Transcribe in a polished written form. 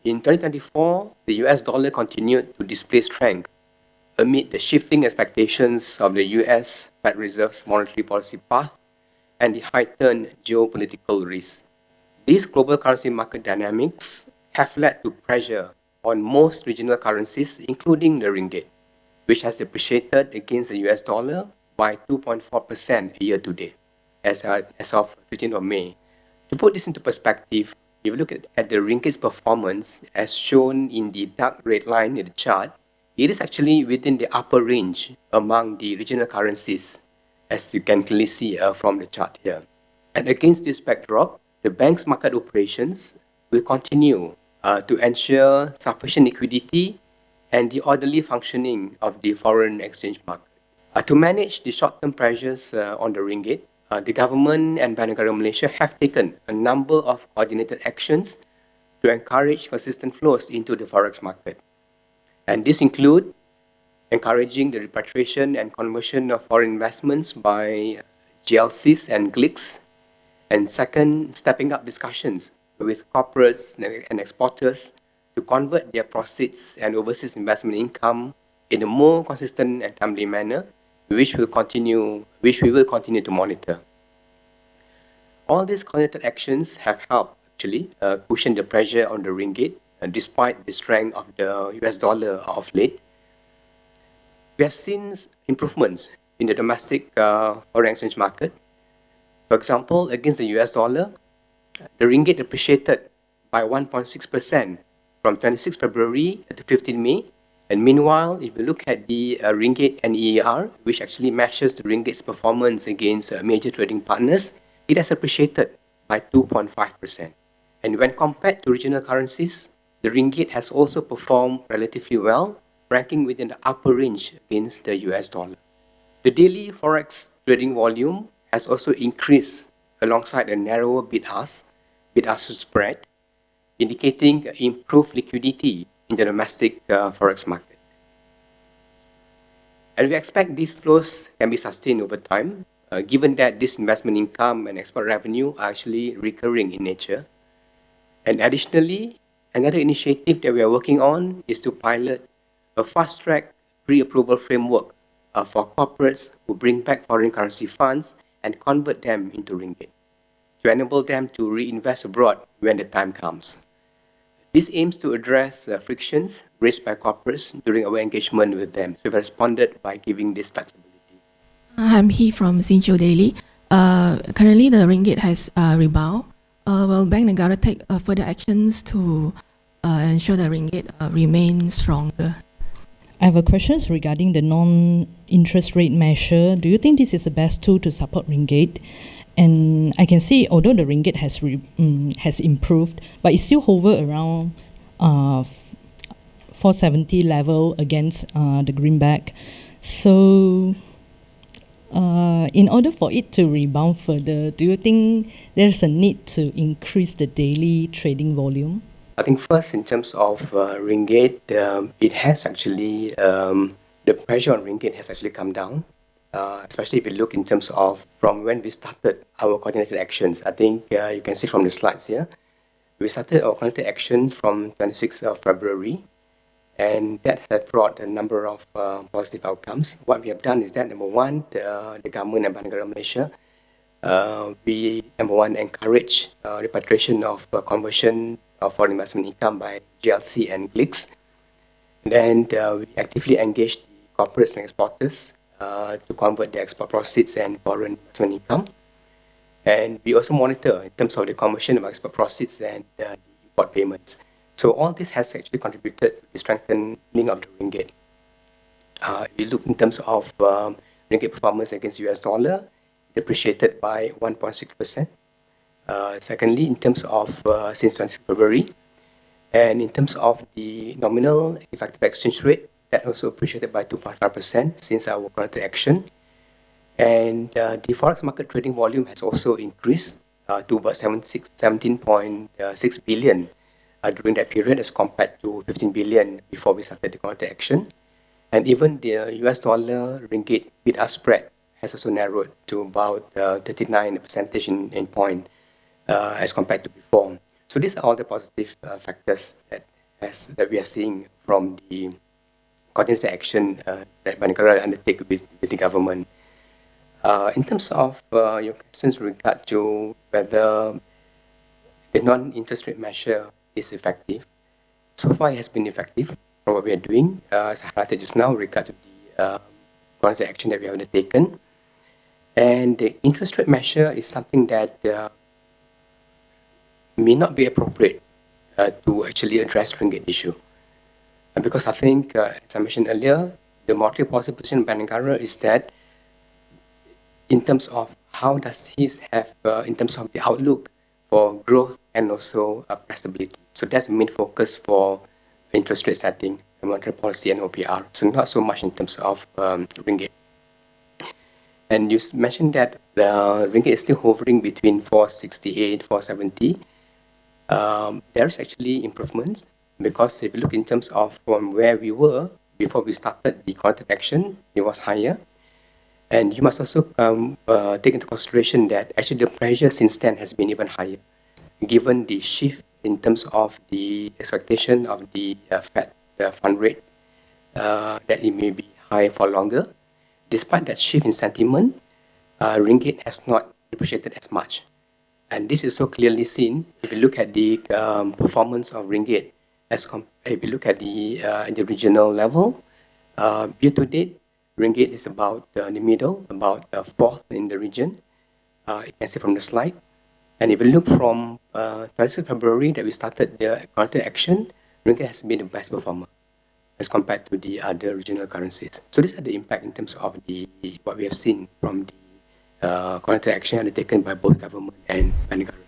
In 2024, the US dollar continued to display strength amid the shifting expectations of the US Fed Reserve's monetary policy path and the heightened geopolitical risks. These global currency market dynamics have led to pressure on most regional currencies, including the ringgit, which has depreciated against the US dollar by 2.4% year to date, as of 15th of May. To put this into perspective, if you look at the ringgit's performance, as shown in the dark red line in the chart, it is actually within the upper range among the regional currencies, as you can clearly see from the chart here. And against this backdrop, the bank's market operations will continue to ensure sufficient liquidity and the orderly functioning of the foreign exchange market. To manage the short-term pressures on the ringgit, the government and Bank Negara Malaysia have taken a number of coordinated actions to encourage consistent flows into the forex market. And this include encouraging the repatriation and conversion of foreign investments by GLCs and GLICs. And second, stepping up discussions with corporates and exporters to convert their proceeds and overseas investment income in a more consistent and timely manner, which we will continue to monitor. All these coordinated actions have helped actually cushion the pressure on the ringgit, despite the strength of the US dollar of late. We have seen improvements in the domestic foreign exchange market. For example, against the US dollar, the ringgit depreciated by 1.6% from 26 February to 15 May. And meanwhile, if you look at the ringgit NEER, which actually measures the ringgit's performance against major trading partners, it has appreciated by 2.5%. And when compared to regional currencies, the ringgit has also performed relatively well, ranking within the upper range against the US dollar. The daily forex trading volume has also increased alongside a narrower bid-ask spread, indicating improved liquidity in the domestic forex market. And we expect these flows can be sustained over time, given that this investment income and export revenue are actually recurring in nature. And additionally, another initiative that we are working on is to pilot a fast-track pre-approval framework for corporates who bring back foreign currency funds and convert them into ringgit, to enable them to reinvest abroad when the time comes. This aims to address frictions raised by corporates during our engagement with them. So we've responded by giving this flexibility. I'm He from Sincho Daily. Currently, the ringgit has rebound. Will Bank Negara take further actions to ensure the ringgit remains stronger? I have a question regarding the non-interest rate measure. Do you think this is the best tool to support ringgit? And I can see, although the ringgit has improved, but it still hover around 470 level against the greenback. So, in order for it to rebound further, do you think there's a need to increase the daily trading volume? I think first, in terms of ringgit, it has actually, the pressure on ringgit has actually come down, especially if you look in terms of from when we started our coordinated actions. I think you can see from the slides here, we started our coordinated actions from 26th of February, and that has brought a number of positive outcomes. What we have done is that, number one, the government and Bank Negara Malaysia, we, number one, encourage repatriation of conversion of foreign investment income by GLC and GLICs. Then we actively engage the corporates and exporters to convert the export proceeds and foreign investment income. And we also monitor in terms of the conversion of export proceeds and the import payments. So all this has actually contributed to the strengthening of the ringgit. If you look in terms of ringgit performance against US dollar, depreciated by 1.6%. Secondly, in terms of since 26 February, and in terms of the nominal effective exchange rate, that also appreciated by 2.5% since our coordinated action. And the forex market trading volume has also increased to about 17.6 billion during that period, as compared to 15 billion before we started the coordinated action. And even the US dollar ringgit bid-ask spread has also narrowed to about 39 percentage point as compared to before. So these are all the positive factors that that we are seeing from the coordinated action that Bank Negara undertake with the government. In terms of your questions with regard to whether the non-interest rate measure is effective, so far it has been effective from what we are doing. As I highlighted just now, with regard to the coordinated action that we have undertaken. And the interest rate measure is something that may not be appropriate to actually address ringgit issue. Because I think, as I mentioned earlier, the monetary policy position of Bank Negara is that in terms of how does he have, in terms of the outlook for growth and also price stability. So that's the main focus for interest rate setting, monetary policy and OPR. So not so much in terms of ringgit. And you mentioned that the ringgit is still hovering between 468, 470. There's actually improvements because if you look in terms of from where we were before we started the coordinated action, it was higher. And you must also take into consideration that actually the pressure since then has been even higher, given the shift in terms of the expectation of the Fed fund rate that it may be high for longer. Despite that shift in sentiment, ringgit has not depreciated as much. And this is so clearly seen if you look at the performance of ringgit if you look at the regional level. Year to date, ringgit is about in the middle, about fourth in the region. You can see from the slide. And if you look from 26th February that we started the counter action, ringgit has been the best performer as compared to the other regional currencies. So these are the impact in terms of what we have seen from the counter action undertaken by both government and Bank Negara.